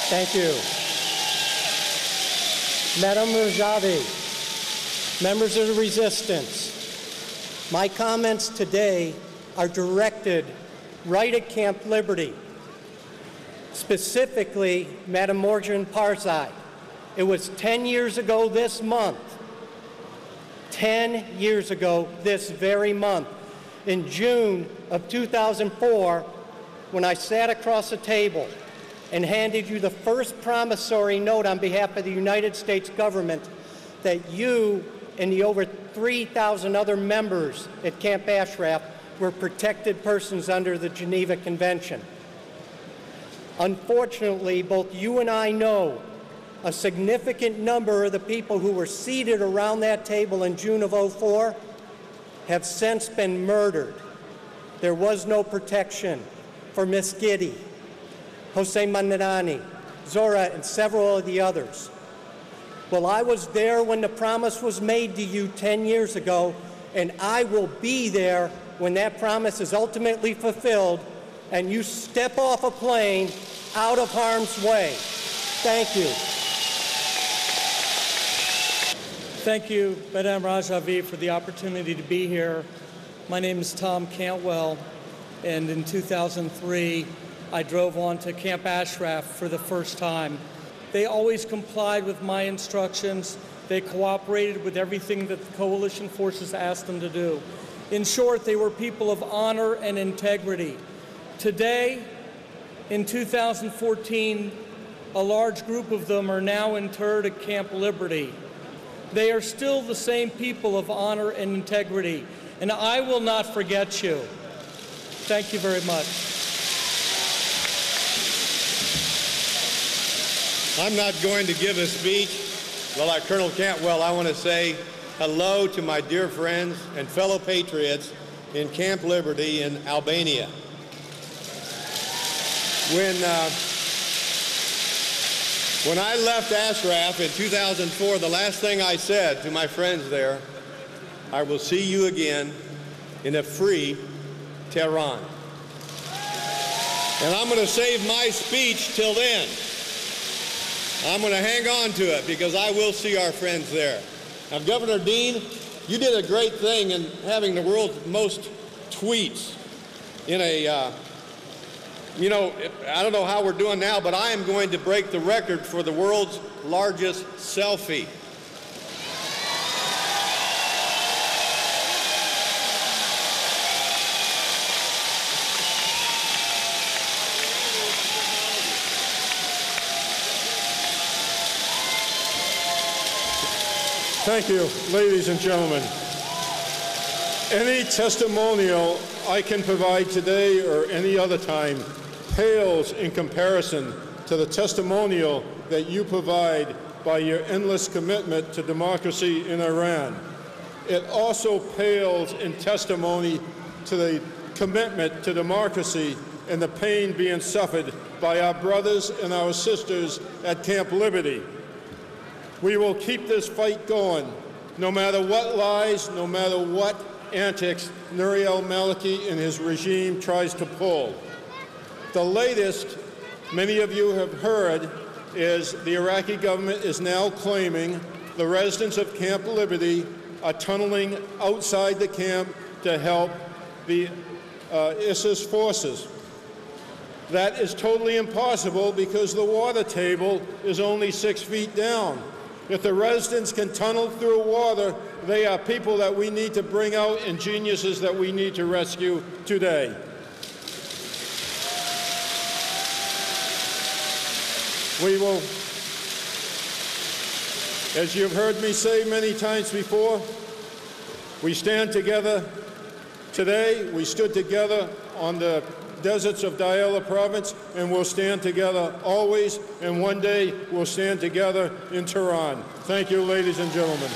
Thank you. Madam Rajavi, members of the Resistance, my comments today are directed right at Camp Liberty, specifically Madam Morgan Parzai. It was 10 years ago this month, 10 years ago this very month, in June of 2004, when I sat across the table and handed you the first promissory note on behalf of the United States government that you and the over 3,000 other members at Camp Ashraf were protected persons under the Geneva Convention. Unfortunately, both you and I know a significant number of the people who were seated around that table in June of '04 have since been murdered. There was no protection for Miss Giddy, Jose Mandarani, Zora, and several of the others. Well, I was there when the promise was made to you 10 years ago, and I will be there when that promise is ultimately fulfilled and you step off a plane out of harm's way. Thank you. Thank you, Madame Rajavi, for the opportunity to be here. My name is Tom Cantwell, and in 2003, I drove on to Camp Ashraf for the first time. They always complied with my instructions. They cooperated with everything that the coalition forces asked them to do. In short, they were people of honor and integrity. Today, in 2014, a large group of them are now interred at Camp Liberty. They are still the same people of honor and integrity, and I will not forget you. Thank you very much. I'm not going to give a speech. Well, like Colonel Cantwell, I want to say hello to my dear friends and fellow patriots in Camp Liberty in Albania. When I left Ashraf in 2004, the last thing I said to my friends there, I will see you again in a free Tehran. And I'm going to save my speech till then. I'm going to hang on to it because I will see our friends there. Now, Governor Dean, you did a great thing in having the world's most tweets in a, I don't know how we're doing now, but I am going to break the record for the world's largest selfie. Thank you, ladies and gentlemen. Any testimonial I can provide today or any other time pales in comparison to the testimonial that you provide by your endless commitment to democracy in Iran. It also pales in testimony to the commitment to democracy and the pain being suffered by our brothers and our sisters at Camp Liberty. We will keep this fight going, no matter what lies, no matter what antics Nouri al-Maliki and his regime tries to pull. The latest, many of you have heard, is the Iraqi government is now claiming the residents of Camp Liberty are tunneling outside the camp to help the ISIS forces. That is totally impossible because the water table is only 6 feet down. If the residents can tunnel through water, they are people that we need to bring out and geniuses that we need to rescue today. We will, as you've heard me say many times before, we stand together today. We stood together on the deserts of Diyala province, and we'll stand together always, and one day we'll stand together in Tehran. Thank you, ladies and gentlemen.